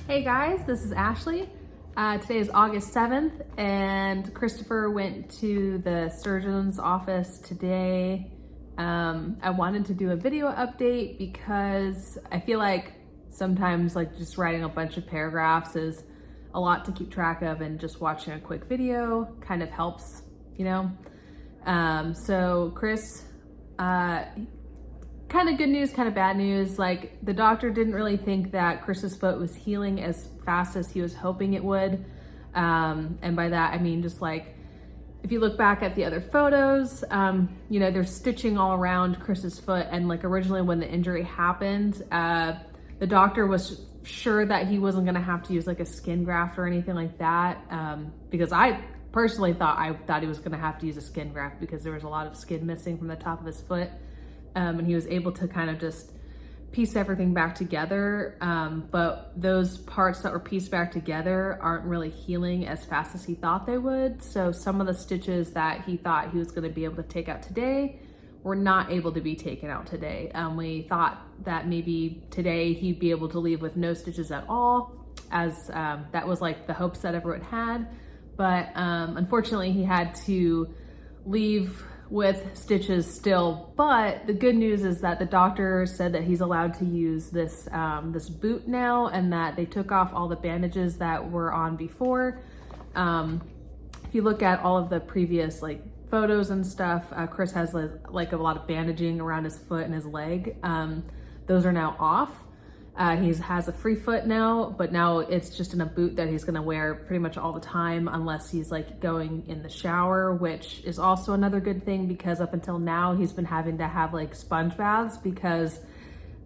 Hey guys, this is Ashley. Today is August 7th and Christopher went to the surgeon's office today. I wanted to do a video update because I feel like sometimes just writing a bunch of paragraphs is a lot to keep track of, and just watching a quick video kind of helps, So Chris, kind of good news, kind of bad news. Like, the doctor didn't really think that Chris's foot was healing as fast as he was hoping it would. And by that, I mean, just like, if you look back at the other photos, there's stitching all around Chris's foot. And like originally when the injury happened, the doctor was sure that he wasn't gonna have to use like a skin graft or anything like that. Because I personally thought he was gonna have to use a skin graft because there was a lot of skin missing from the top of his foot. And he was able to kind of just piece everything back together. But those parts that were pieced back together aren't really healing as fast as he thought they would. So some of the stitches that he thought he was going to be able to take out today were not able to be taken out today. We thought that maybe today he'd be able to leave with no stitches at all, as that was like the hopes that everyone had. But unfortunately he had to leave with stitches still. But the good news is that the doctor said that he's allowed to use this this boot now, and that they took off all the bandages that were on before. If you look at all of the previous photos and stuff, Chris has like a lot of bandaging around his foot and his leg. Those are now off. He has a free foot now, but now it's just in a boot that he's gonna wear pretty much all the time unless he's going in the shower, which is also another good thing, because up until now he's been having to have sponge baths because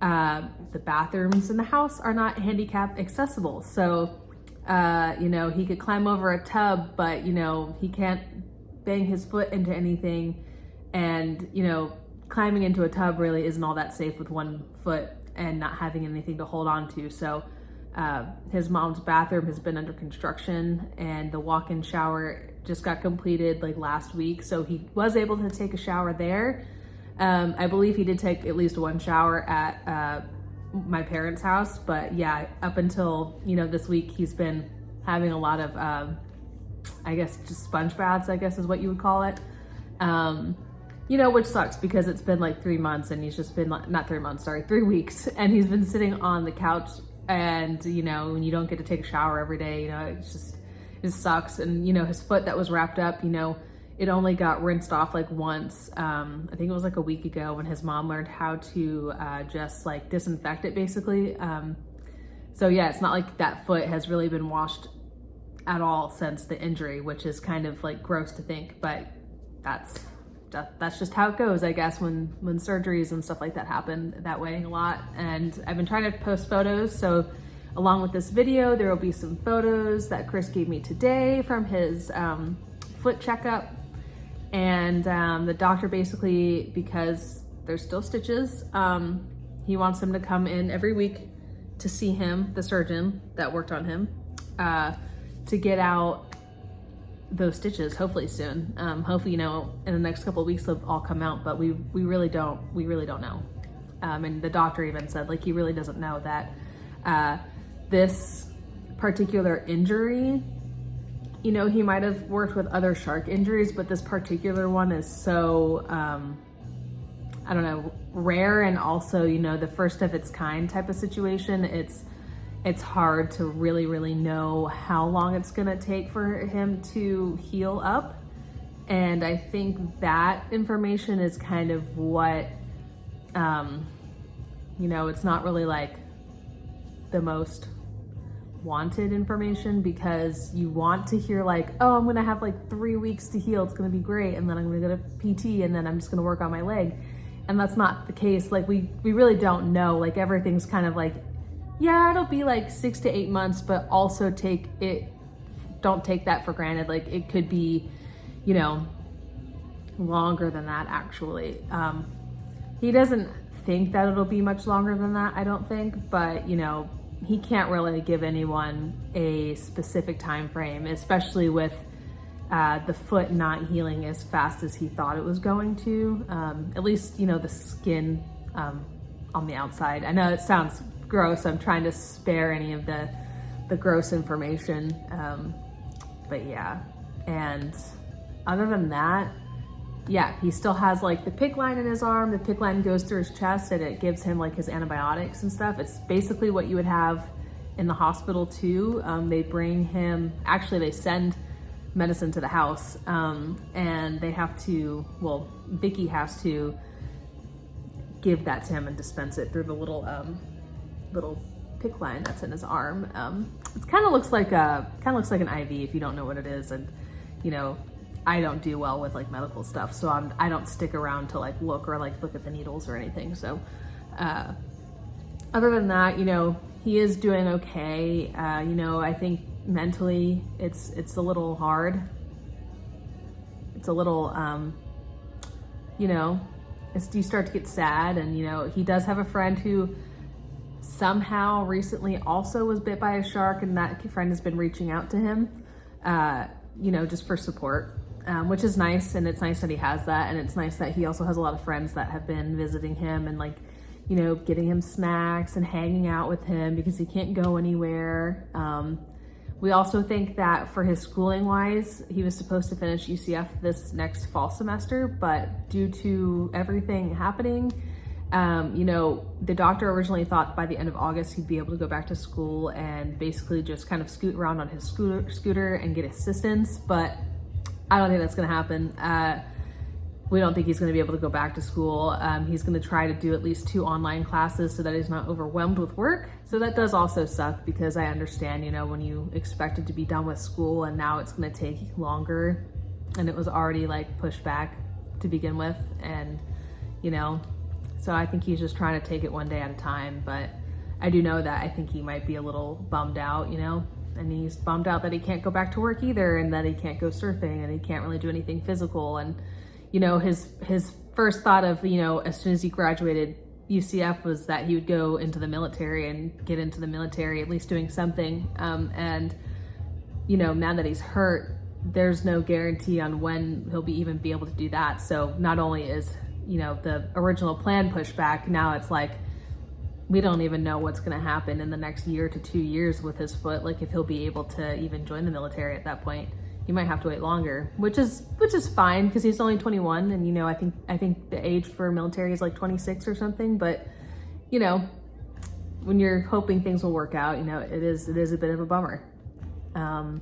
the bathrooms in the house are not handicap accessible. So, he could climb over a tub, but he can't bang his foot into anything. And, climbing into a tub really isn't all that safe with one foot and not having anything to hold on to. So his mom's bathroom has been under construction, and the walk-in shower just got completed last week. So he was able to take a shower there. I believe he did take at least one shower at my parents' house, but yeah, up until, this week, he's been having a lot of, I guess just sponge baths, I guess is what you would call it. Which sucks because it's been 3 months and he's just been not 3 months, sorry, 3 weeks. And he's been sitting on the couch, and, when you don't get to take a shower every day, it just sucks. And, his foot that was wrapped up, it only got rinsed off once. I think it was a week ago when his mom learned how to just disinfect it basically. So yeah, it's not like that foot has really been washed at all since the injury, which is kind of gross to think, but that's just how it goes, I guess, when surgeries and stuff like that happen that way a lot. And I've been trying to post photos, so along with this video, there will be some photos that Chris gave me today from his foot checkup. And the doctor basically, because there's still stitches, he wants him to come in every week to see him, the surgeon that worked on him, to get out those stitches hopefully soon. Hopefully, in the next couple of weeks they'll all come out, but we really don't know. And the doctor even said he really doesn't know that this particular injury, he might have worked with other shark injuries, but this particular one is so I don't know, rare, and also the first of its kind type of situation. It's hard to really know how long it's gonna take for him to heal up. And I think that information is kind of what, it's not really the most wanted information, because you want to hear oh, I'm gonna have 3 weeks to heal, it's gonna be great, and then I'm gonna go to PT, and then I'm just gonna work on my leg. And that's not the case. We really don't know. Everything's kind of yeah, it'll be 6 to 8 months, but also don't take that for granted. It could be, longer than that actually. He doesn't think that it'll be much longer than that, I don't think, but he can't really give anyone a specific time frame, especially with the foot not healing as fast as he thought it was going to. At least, the skin on the outside. I know it sounds gross. I'm trying to spare any of the the gross information. But yeah, and other than that, yeah, he still has like the PICC line in his arm. The PICC line goes through his chest and it gives him like his antibiotics and stuff. It's basically what you would have in the hospital too. They bring him, actually they send medicine to the house, and they have to, well, Vicky has to give that to him and dispense it through the little PICC line that's in his arm. It kind of looks like an IV if you don't know what it is. And you know, I don't do well with like medical stuff, so I don't stick around to like look at the needles or anything. So other than that, you know, he is doing okay. You know, I think mentally it's a little hard. It's a little, you know, you start to get sad. And, you know, he does have a friend who somehow recently also was bit by a shark, and that friend has been reaching out to him, you know, just for support, which is nice. And it's nice that he has that. And it's nice that he also has a lot of friends that have been visiting him and like, you know, getting him snacks and hanging out with him because he can't go anywhere. We also think that for his schooling wise, he was supposed to finish UCF this next fall semester, but due to everything happening, you know, the doctor originally thought by the end of August he'd be able to go back to school and basically just kind of scoot around on his scooter and get assistance, but I don't think that's gonna happen. We don't think he's gonna be able to go back to school. He's gonna try to do at least 2 online classes so that he's not overwhelmed with work. So that does also suck, because I understand, you know, when you expected to be done with school and now it's gonna take longer, and it was already like pushed back to begin with. And, you know, so I think he's just trying to take it one day at a time. But I do know that I think he might be a little bummed out, you know, and he's bummed out that he can't go back to work either, and that he can't go surfing, and he can't really do anything physical. And you know, his first thought of, you know, as soon as he graduated UCF was that he would go into the military and get into the military, at least doing something. And, you know, now that he's hurt, there's no guarantee on when he'll even be able to do that. So not only is, you know, the original plan pushed back, now it's like, we don't even know what's going to happen in the next year to 2 years with his foot. Like if he'll be able to even join the military at that point. He might have to wait longer, which is fine, because he's only 21, and you know, I think the age for military is like 26 or something. But you know, when you're hoping things will work out, you know, it is a bit of a bummer. And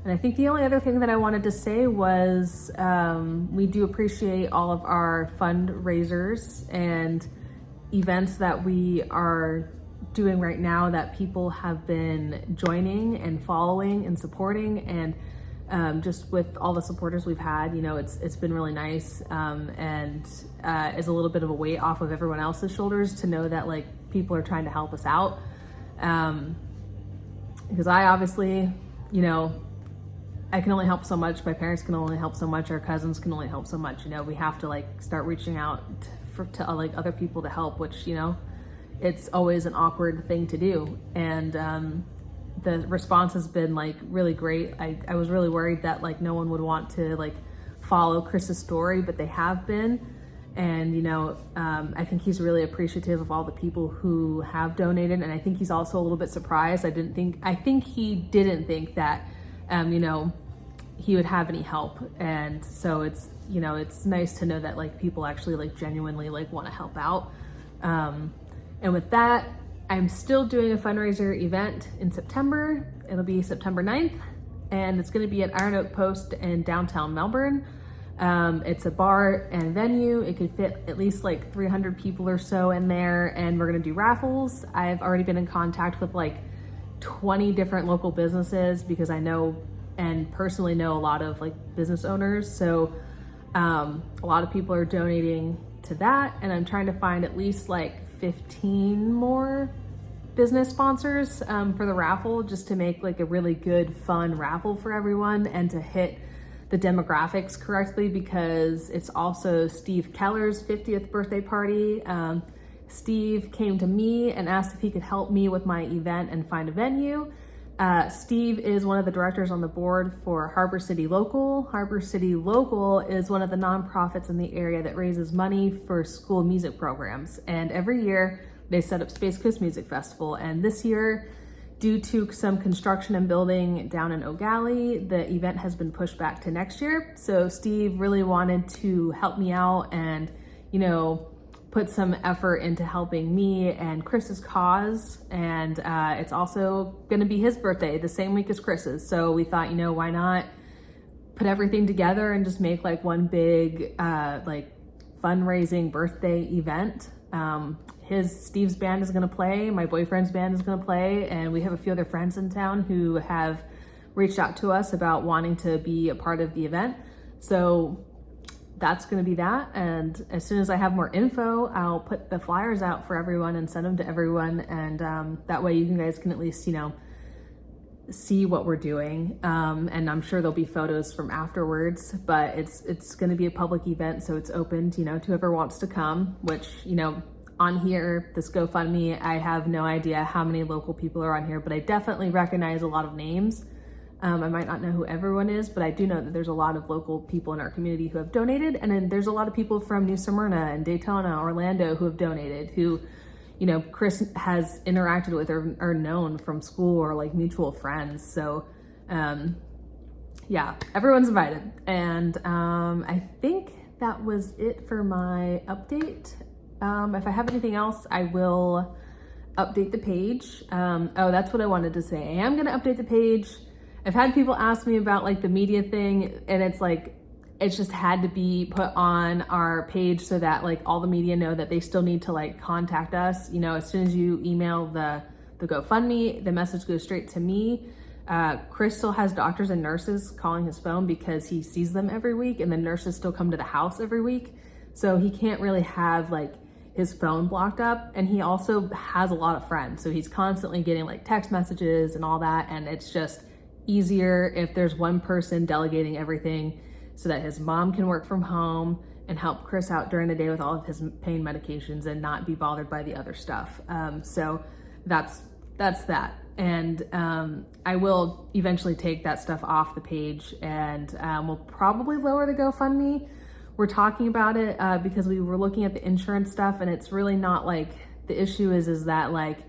I think the only other thing that I wanted to say was we do appreciate all of our fundraisers and events that we are doing right now that people have been joining and following and supporting. And just with all the supporters we've had, you know, it's been really nice, and is a little bit of a weight off of everyone else's shoulders to know that like people are trying to help us out. Because I obviously, you know, I can only help so much. My parents can only help so much. Our cousins can only help so much. You know, we have to like start reaching out to like other people to help, which, you know, it's always an awkward thing to do. And the response has been like really great. I was really worried that like no one would want to like follow Chris's story, but they have been. And, you know, I think he's really appreciative of all the people who have donated. And I think he's also a little bit surprised. I think he didn't think that, you know, he would have any help. And so it's, you know, it's nice to know that like people actually like genuinely like want to help out. And with that, I'm still doing a fundraiser event in September. It'll be September 9th, and it's gonna be at Iron Oak Post in downtown Melbourne. It's a bar and venue. It could fit at least like 300 people or so in there, and we're gonna do raffles. I've already been in contact with like 20 different local businesses, because I know and personally know a lot of like business owners. So a lot of people are donating to that, and I'm trying to find at least like 15 more business sponsors for the raffle, just to make like a really good, fun raffle for everyone and to hit the demographics correctly, because it's also Steve Keller's 50th birthday party. Steve came to me and asked if he could help me with my event and find a venue. Steve is one of the directors on the board for Harbor City Local. Harbor City Local is one of the nonprofits in the area that raises money for school music programs. And every year they set up Space Coast Music Festival. And this year due to some construction and building down in O'Galley, the event has been pushed back to next year. So Steve really wanted to help me out and, you know, put some effort into helping me and Chris's cause. And it's also gonna be his birthday the same week as Chris's. So we thought, you know, why not put everything together and just make like one big like fundraising birthday event. Steve's band is gonna play, my boyfriend's band is gonna play, and we have a few other friends in town who have reached out to us about wanting to be a part of the event. So that's gonna be that. And as soon as I have more info, I'll put the flyers out for everyone and send them to everyone. And that way you guys can at least, you know, see what we're doing. And I'm sure there'll be photos from afterwards, but it's gonna be a public event. So it's open to, you know, to whoever wants to come, which, you know, on here, this GoFundMe, I have no idea how many local people are on here, but I definitely recognize a lot of names. I might not know who everyone is, but I do know that there's a lot of local people in our community who have donated. And then there's a lot of people from New Smyrna and Daytona, Orlando who have donated, who, you know, Chris has interacted with or known from school or like mutual friends. So yeah, everyone's invited. And I think that was it for my update. If I have anything else, I will update the page. Oh, that's what I wanted to say. I am gonna update the page. I've had people ask me about like the media thing, and it's like, it's just had to be put on our page so that like all the media know that they still need to like contact us. You know, as soon as you email the GoFundMe, the message goes straight to me. Chris still has doctors and nurses calling his phone because he sees them every week, and the nurses still come to the house every week. So he can't really have like his phone blocked up, and he also has a lot of friends. So he's constantly getting like text messages and all that. And it's just easier if there's one person delegating everything so that his mom can work from home and help Chris out during the day with all of his pain medications and not be bothered by the other stuff. So that's that. And I will eventually take that stuff off the page, and we'll probably lower the GoFundMe. We're talking about it because we were looking at the insurance stuff, and it's really not like, the issue is that like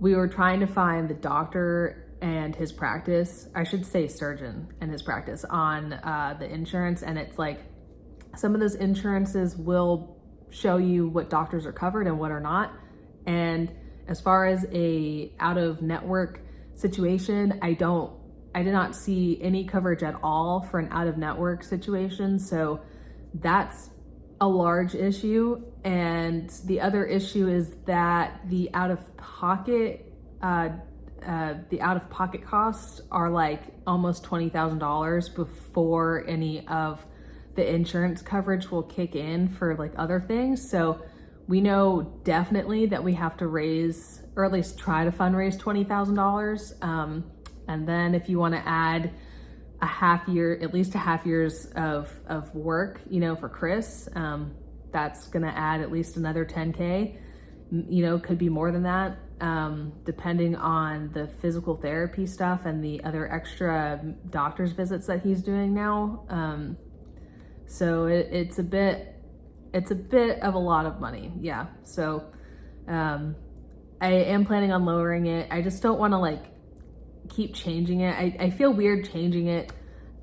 we were trying to find the doctor and his practice, I should say surgeon and his practice on the insurance. And it's like, some of those insurances will show you what doctors are covered and what are not. And as far as a out of network situation, I did not see any coverage at all for an out of network situation. So that's a large issue. And the other issue is that the out of pocket costs are like almost $20,000 before any of the insurance coverage will kick in for like other things. So we know definitely that we have to raise, or at least try to fundraise $20,000. And then if you want to add at least a half year's of work, you know, for Chris, that's going to add at least another 10K, you know, could be more than that. Depending on the physical therapy stuff and the other extra doctor's visits that he's doing now. So it's a bit of a lot of money. Yeah. So, I am planning on lowering it. I just don't want to like keep changing it. I feel weird changing it.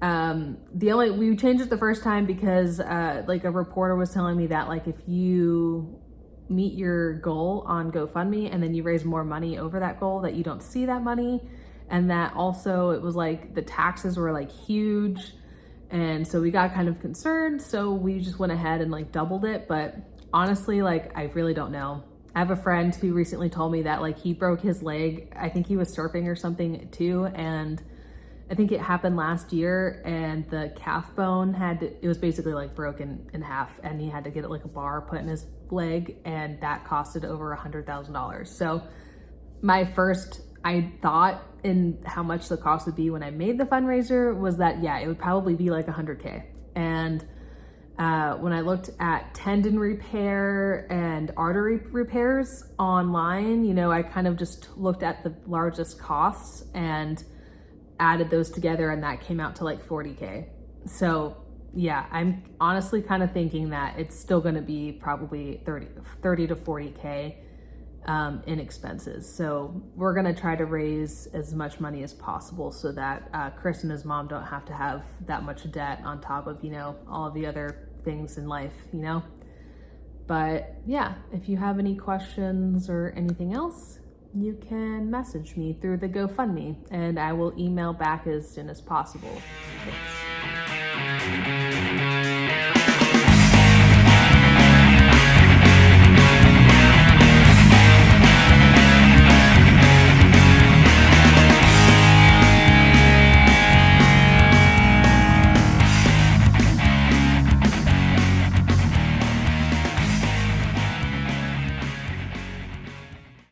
We changed it the first time because, like a reporter was telling me that like, if you meet your goal on GoFundMe and then you raise more money over that goal, that you don't see that money. And that also it was like the taxes were like huge. And so we got kind of concerned. So we just went ahead and like doubled it. But honestly, like, I really don't know. I have a friend who recently told me that like he broke his leg. I think he was surfing or something too. And I think it happened last year, and the calf bone it was basically like broken in half, and he had to get like a bar put in his leg, and that costed over $100,000. So I thought in how much the cost would be when I made the fundraiser was that, yeah, it would probably be like 100K. And when I looked at tendon repair and artery repairs online, you know, I kind of just looked at the largest costs and added those together, and that came out to like 40K. So yeah, I'm honestly kind of thinking that it's still going to be probably 30 to 40K in expenses. So we're gonna try to raise as much money as possible so that Chris and his mom don't have to have that much debt on top of, all of the other things in life, But yeah, if you have any questions or anything else, you can message me through the GoFundMe and I will email back as soon as possible. Thanks.